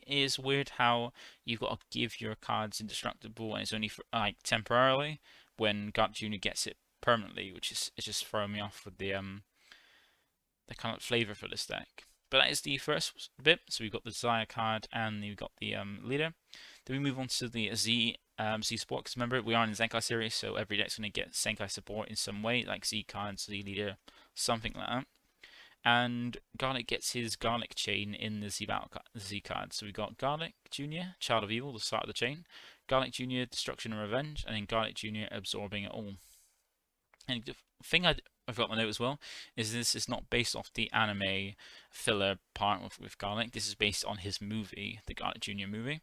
is weird how you've got to give your cards indestructible and it's only for, temporarily, when Garlic Jr. gets it permanently, which is just throwing me off with the kind of flavor for this deck. But that is the first bit. So we've got the Desire card and we've got the leader. Then we move on to the Z support. Because remember, we are in the Zenkai series, so every deck's going to get Zenkai support in some way, like Z cards, Z leader, something like that. And Garlic gets his Garlic chain in the Z card. So we've got Garlic Jr., Child of Evil, the start of the chain. Garlic Jr., Destruction and Revenge, and then Garlic Jr. Absorbing it all. And the thing I've got my note as well is this is not based off the anime filler part with Garlic. This is based on his movie, the Garlic Jr. movie.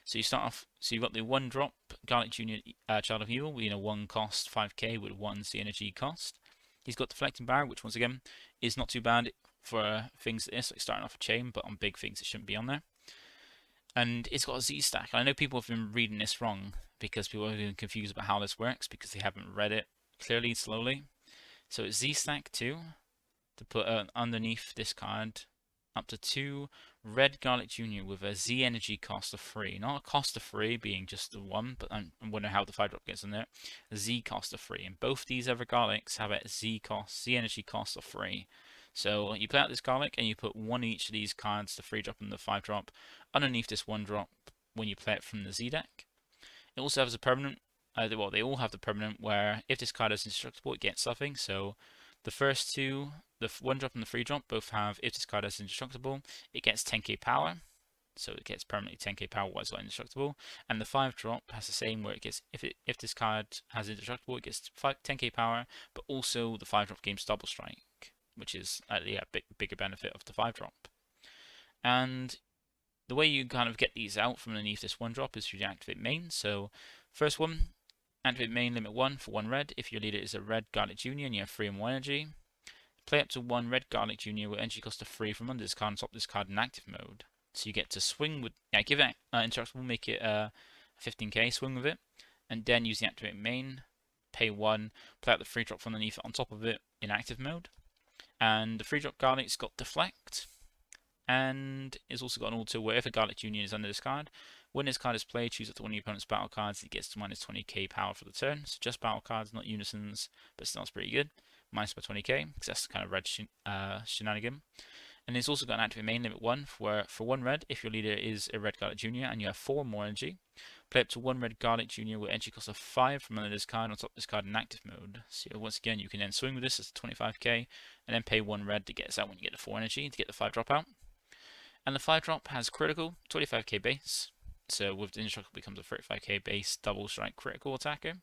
So you start off. So you've got the 1-drop Garlic Jr. Child of Evil, 1 cost 5k with 1 Z energy cost. He's got Deflecting Barrier, which once again is not too bad for things like this, like starting off a chain, but on big things it shouldn't be on there. And it's got a Z stack. I know people have been reading this wrong because people have been confused about how this works because they haven't read it clearly, slowly. So it's Z stack 2 to put underneath this card up to 2 red Garlic Jr. with a Z energy cost of 3. Not a cost of 3 being just the 1, but I'm wondering how the 5-drop gets in there. A Z cost of 3. And both these other Garlics have a Z energy cost of 3. So you play out this Garlic and you put 1 each of these cards, the 3-drop and the 5-drop, underneath this 1-drop when you play it from the Z deck. It also has a permanent. They all have the permanent where if this card is indestructible, it gets something. So the first 2, the 1-drop and the 3-drop, both have if this card is indestructible, it gets 10k power. So it gets permanently 10k power while it's not indestructible. And the 5-drop has the same where it gets if this card has indestructible, it gets 10k power, but also the 5-drop gains double strike, which is bigger benefit of the 5-drop. And the way you kind of get these out from underneath this 1-drop is through the activate main. So first one, activate main limit 1 for 1 red if your leader is a red Garlic Jr. and you have 3 and 1 energy. Play up to 1 red Garlic Jr. with energy cost of 3 from under this card and swap this card in active mode. So you get to swing with, give it indestructible, make it 15k, swing with it, and then use the activate main, pay 1, play out the 3-drop from underneath it on top of it in active mode. And the 3-drop Garlic's got Deflect, and it's also got an auto where if a Garlic Jr. is under this card, When this card is played, choose up to one of your opponent's battle cards. It gets to minus 20k power for the turn. So just battle cards, not unisons, but still it's pretty good. Minus by 20k, because that's the kind of red shenanigan. And it's also got an active main limit 1 for 1 red. If your leader is a red Garlic Junior and you have 4 more energy, play up to 1 red Garlic Junior with energy cost of 5 from under this card on top of this card in active mode. So once again, you can then swing with this as 25k and then pay 1 red to get this out when you get the 4 energy to get the 5 drop out. And the 5 drop has critical, 25k base. So with the indestructible becomes a 35k base double strike critical attacker.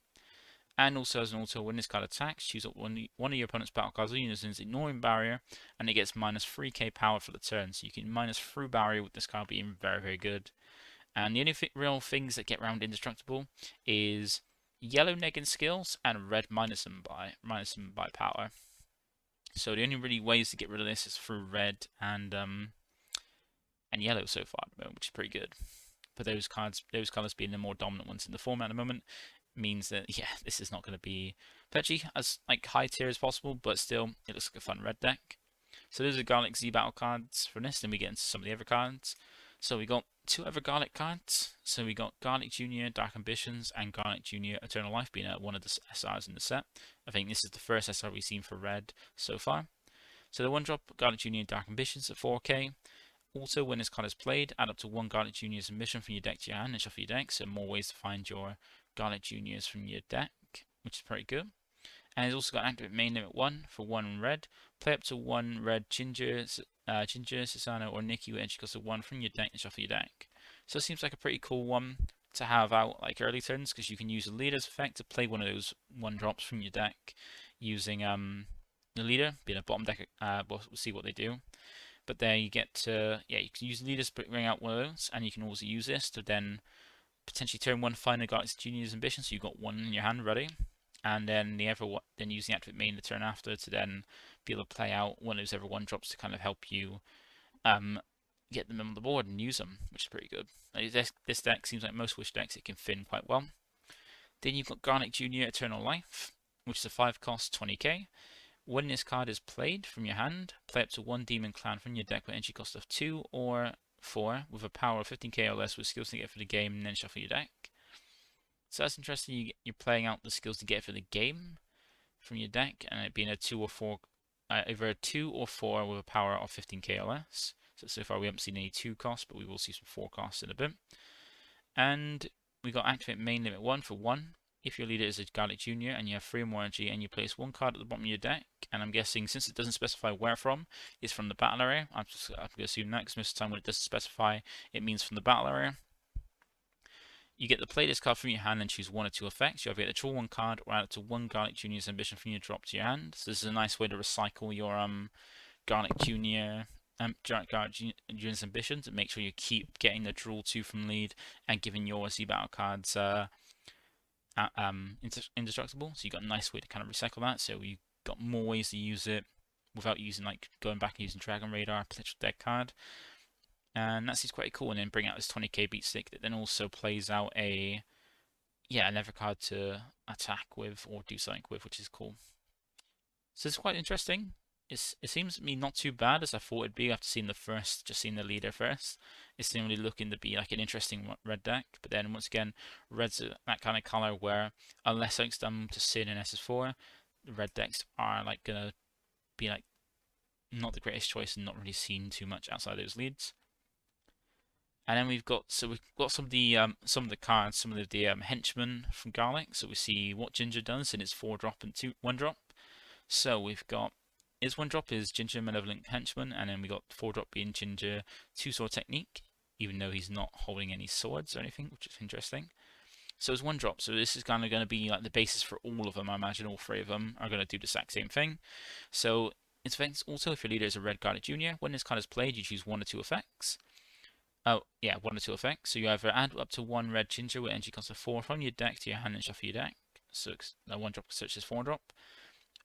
And also as an auto, when this card attacks, choose up one of your opponent's battle cards or unisons, ignoring barrier, and it gets minus 3k power for the turn. So you can minus through barrier with this card being very, very good. And the only real things that get around indestructible is yellow negging skills and red minus them by power. So the only really ways to get rid of this is through red and yellow so far at the moment, which is pretty good. But those colors being the more dominant ones in the format at the moment means that, yeah, this is not going to be patchy as like high tier as possible, but still it looks like a fun red deck. So those are Garlic Z battle cards for this. Then we get into some of the other cards. So we got 2 other Garlic cards. So we got Garlic Junior Dark Ambitions and Garlic Junior Eternal Life being one of the SRs in the set. I think this is the first SR we've seen for red so far. So the 1-drop Garlic Junior Dark Ambitions at 4k. Also, when this card is played, add up to 1 Garlic Junior's ambition from your deck to your hand and shuffle your deck. So more ways to find your Garlic Juniors from your deck, which is pretty good. And it's also got active main limit 1 for 1 red. Play up to 1 red Ginger, Susano, or Nikki with energy cost of 1 from your deck and shuffle your deck. So it seems like a pretty cool one to have out like early turns, because you can use the leader's effect to play one of those 1-drops from your deck using the leader being a bottom deck. We'll see what they do. But there you get to, yeah, you can use the leaders to bring out one of those, and you can also use this to then potentially turn 1 final Garlic Junior's ambition, so you've got 1 in your hand ready, and then then use the activate main the turn after to then be able to play out one of those 1-drops to kind of help you get them on the board and use them, which is pretty good. Like this deck seems like most Wish decks, it can fin quite well. Then you've got Garlic Junior Eternal Life, which is a 5 cost 20k. When this card is played from your hand, play up to 1 Demon Clan from your deck with energy cost of 2 or 4 with a power of 15k or less with skills to get for the game, and then shuffle your deck. So that's interesting. You're playing out the skills to get for the game from your deck, and it being a 2 or 4, either a 2 or 4 with a power of 15k or less. So far we haven't seen any 2 costs, but we will see some 4 costs in a bit. And we got activate main limit 1 for 1. If your leader is a Garlic Junior and you have 3 or more energy and you place 1 card at the bottom of your deck, and I'm guessing since it doesn't specify where from, it's from the battle area. I'm going to assume that, because most of the time when it doesn't specify, it means from the battle area. You get to play this card from your hand and choose 1 or 2 effects. You either get to draw 1 card or add it to 1 Garlic Junior's ambition from your drop to your hand. So this is a nice way to recycle your Garlic Junior's ambitions and make sure you keep getting the draw 2 from lead and giving your Z battle cards indestructible. So you got a nice way to kind of recycle that. So you got more ways to use it without using like going back and using Dragon Radar, potential deck card. And that seems quite cool. And then bring out this 20k beat stick that then also plays out another card to attack with or do something with, which is cool. So it's quite interesting. It seems to me not too bad as I thought it'd be after seeing the leader first. It's really looking to be like an interesting red deck. But then once again, red's that kind of color where unless something's done to Sin and SS4, the red decks are like gonna be like not the greatest choice and not really seen too much outside those leads. And then we've got some of the cards, some of the henchmen from Garlic. So we see what Ginger does in its 4-drop and 1-drop. So we've got his 1-drop is Ginger Malevolent Henchman, and then we got 4-drop being Ginger 2-sword technique, even though he's not holding any swords or anything, which is interesting. So it's 1-drop, so this is kind of going to be like the basis for all of them. I imagine all 3 of them are going to do the exact same thing. So its effects also, if your leader is a red Garlic Junior, when this card is played, you choose 1 or 2 effects. Oh, yeah, 1 or 2 effects. So you either add up to 1 red Ginger with energy cost of 4 from your deck to your hand and shuffle your deck. So the 1-drop such as 4-drop.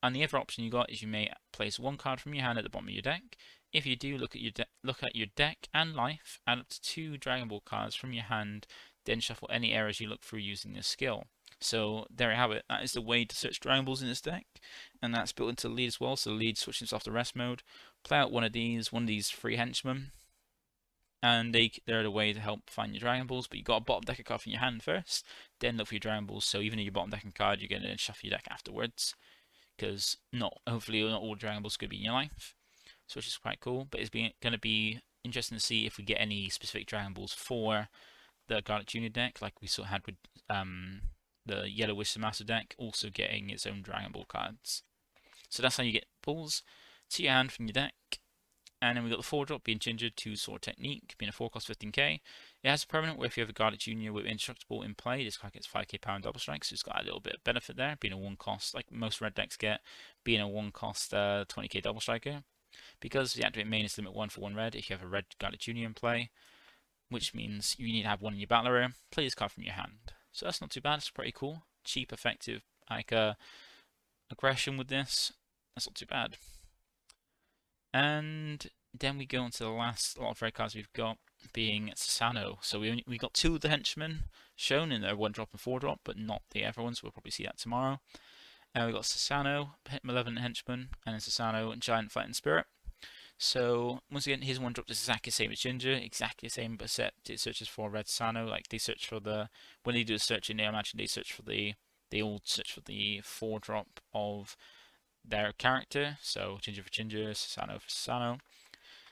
And the other option you got is you may place 1 card from your hand at the bottom of your deck. If you do, look at your deck and life, add up to 2 Dragon Ball cards from your hand, then shuffle any areas you look through using this skill. So there you have it. That is the way to search Dragon Balls in this deck, and that's built into the lead as well. So the lead switches off to rest mode. Play out one of these 3 henchmen. and they're the way to help find your Dragon Balls. But you got a bottom deck of cards in your hand first, then look for your Dragon Balls. So even if your bottom deck card, you're gonna shuffle your deck afterwards, because hopefully not all Dragon Balls could be in your life, so which is quite cool. But it's going to be interesting to see if we get any specific Dragon Balls for the Garlic Junior deck, like we sort of had with the Yellow Wisdom Master deck, also getting its own Dragon Ball cards. So that's how you get balls to your hand from your deck. And then we got the 4-drop being Ginger 2 Sword Technique, being a 4-cost 15k. It has a permanent where if you have a Garlic Junior with Indestructible in play, this card gets 5k power and double strike, so it's got a little bit of benefit there, being a 1-cost, like most red decks get, being a 1-cost 20k double striker. Because the activate main is limit 1 for 1 red if you have a red Garlic Junior in play, which means you need to have one in your battle area, play this card from your hand. So that's not too bad, it's pretty cool. Cheap, effective, like aggression with this, that's not too bad. And then we go on to the last lot of red cards we've got, being Sasano. So we got 2 of the henchmen shown in their 1-drop and 4-drop, but not the other ones. We'll probably see that tomorrow. We got Sasano, Malevolent Henchman, and then Sasano and Giant Fighting Spirit. So once again, his 1-drop is exactly the same as Ginger, exactly the same, but except it searches for red Sano. Like they search for when they do a searching, I imagine they all search for the 4-drop of their character. So Ginger for Ginger, Sasano for Sasano.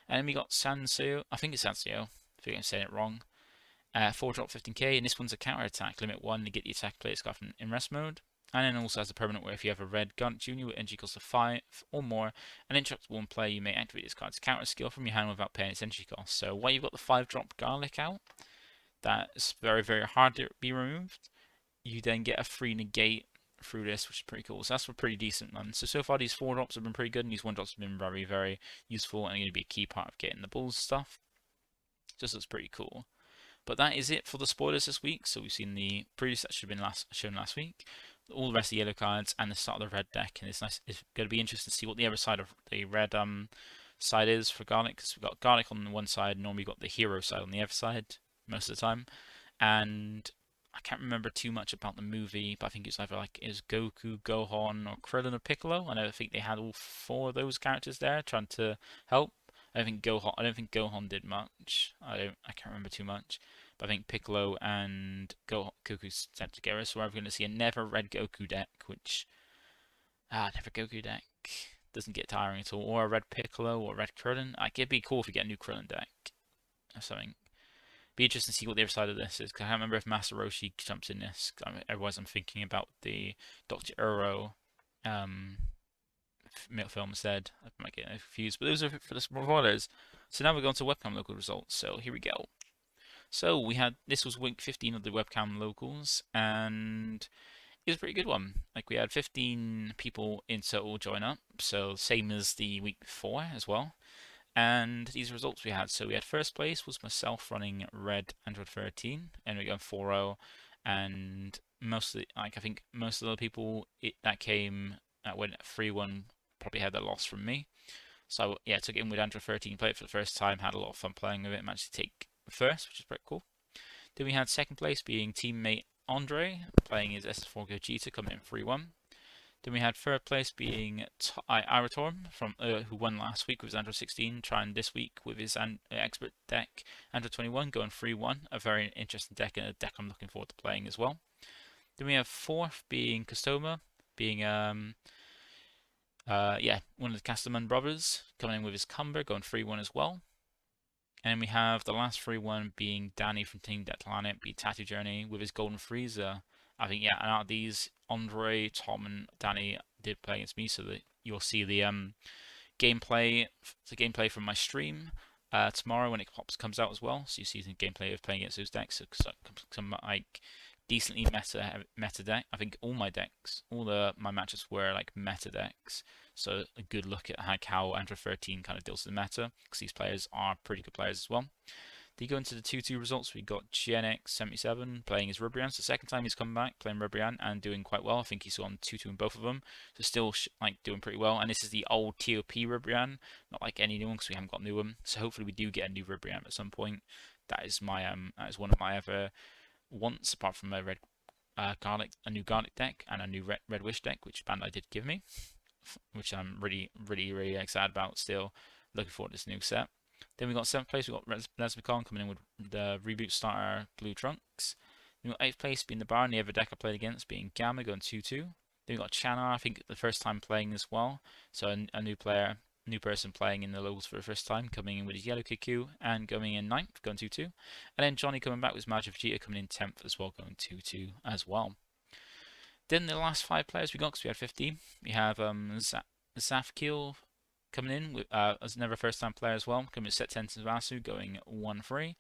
And then we got Sanseo, I think it's Sanseo, I think I'm saying it wrong. 4-drop 15k, and this one's a counter attack, limit 1 to get the attack player's card in rest mode. And then also has a permanent where if you have a red Garlic Junior with energy cost of 5 or more, and indestructible in play, you may activate this card's counter skill from your hand without paying its energy cost. So while you've got the 5-drop Garlic out, that's very, very hard to be removed, you then get a free negate through this, which is pretty cool. So that's a pretty decent one. So far these 4-drops have been pretty good, and these 1-drops have been very, very useful, and going to be a key part of getting the Bulls stuff. Just looks pretty cool. But that is it for the spoilers this week. So we've seen the previous that should have been shown last week, all the rest of the yellow cards, and the start of the red deck. And it's going to be interesting to see what the other side of the red side is for Garlic, because we've got Garlic on one side, and normally we've got the hero side on the other side most of the time. And I can't remember too much about the movie, but I think it's either like is Goku, Gohan, or Krillin or Piccolo. And I think they had all 4 of those characters there trying to help. I don't think Gohan did much. I can't remember too much. But I think Piccolo and Goku stepped together, so we're going to see a never red Goku deck, which never Goku deck doesn't get tiring at all, or a red Piccolo or a red Krillin. Like it'd be cool if we get a new Krillin deck or something. Be interesting to see what the other side of this is, because I can't remember if Master Roshi jumps in this. Otherwise, I'm thinking about the Dr. Uro film instead. I might get confused, but those are for the spoilers. So now we're going to webcam local results. So here we go. So this was week 15 of the webcam locals, and it was a pretty good one. Like we had 15 people in total join up, so same as the week before as well. And these results we had. So we had first place was myself running red Android 13, and we go 4-0. And mostly, I think most of the people that went 3-1 probably had their loss from me. So yeah, took it in with Android 13, played it for the first time, had a lot of fun playing with it, managed to take first, which is pretty cool. Then we had second place being teammate Andre, playing his SS4 Gogeta, coming in 3-1. Then we had third place being Iratorm, who won last week with his Android 16, trying this week with his expert deck Android 21, going 3-1. A very interesting deck, and a deck I'm looking forward to playing as well. Then we have fourth being Customa, being one of the Castellman brothers, coming in with his Cumber, going 3-1 as well. And we have the last 3-1 being Danny from Team Deck Planet, beat Tattoo Journey with his Golden Frieza. I think, and out of these, Andre, Tom, and Danny did play against me, so that you'll see the gameplay from my stream tomorrow when it comes out as well. So you see the gameplay of playing against those decks. So some like decently meta deck. I think all my matches were like meta decks. So a good look at how Android 13 kind of deals with the meta, because these players are pretty good players as well. Then you go into the 2-2 results. We got GNX77 playing as Rubrian. It's the second time he's come back playing Rubrian and doing quite well. I think he's on 2-2 in both of them. So still doing pretty well. And this is the old TOP Rubrian, not like any new one, because we haven't got a new one. So hopefully we do get a new Rubrian at some point. That is one of my other wants, apart from a red a new Garlic deck and a new red Wish deck, which Bandai did give me, which I'm really excited about. Still looking forward to this new set. Then we got 7th place, we got Lesbicon coming in with the reboot starter Blue Trunks. Then we got 8th place being the Bar, and the other deck I played against being Gamma going 2-2. Then we got Chana, I think the first time playing as well, so a new player, new person playing in the locals for the first time, coming in with his yellow Kiku and going in 9th, going 2-2. And then Johnny coming back with Magic Vegeta coming in 10th as well, going 2-2 as well. Then the last 5 players we got, because we had 15, we have Zafkiel coming in with, as another first time player as well, coming with Set 10 Vasu going 1-3.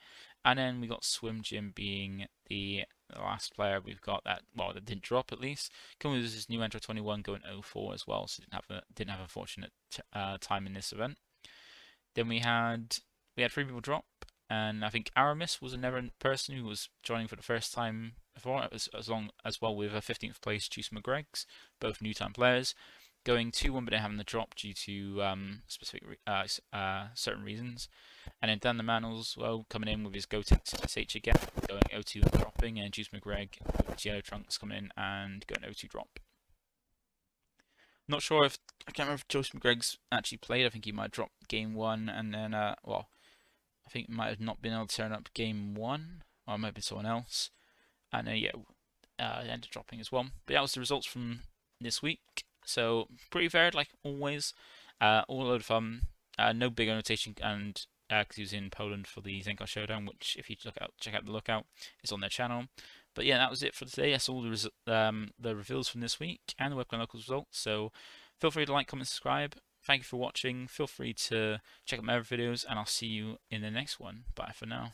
And then we got Swim Jim being the last player we've got that, well, that didn't drop at least. Coming with this new Enter 21 going 0-4 as well, so didn't have a fortunate time in this event. Then we had 3 people drop, and I think Aramis was another person who was joining for the first time before, as well with a 15th place Juice McGreg's, both new time players, going 2-1 but then having the drop due to specific certain reasons. And then Dan the Manals, well, coming in with his Gotenks SH again, going 0-2 and dropping, and Juice McGreg with his Yellow Trunks coming in and going 0-2 drop. Not sure if, I can't remember if Juice McGreg's actually played. I think he might have dropped game 1 and then, well, I think he might have not been able to turn up game 1, or it might be someone else. And yeah, ended dropping as well. But that was the results from this week. So pretty varied, like always. All a load of fun. No big annotation, and because he was in Poland for the Zenko Showdown, which if you check out the lookout, it's on their channel. But yeah, that was it for today. That's all the reveals from this week and the Webcam Locals results. So feel free to like, comment, subscribe. Thank you for watching. Feel free to check out my other videos, and I'll see you in the next one. Bye for now.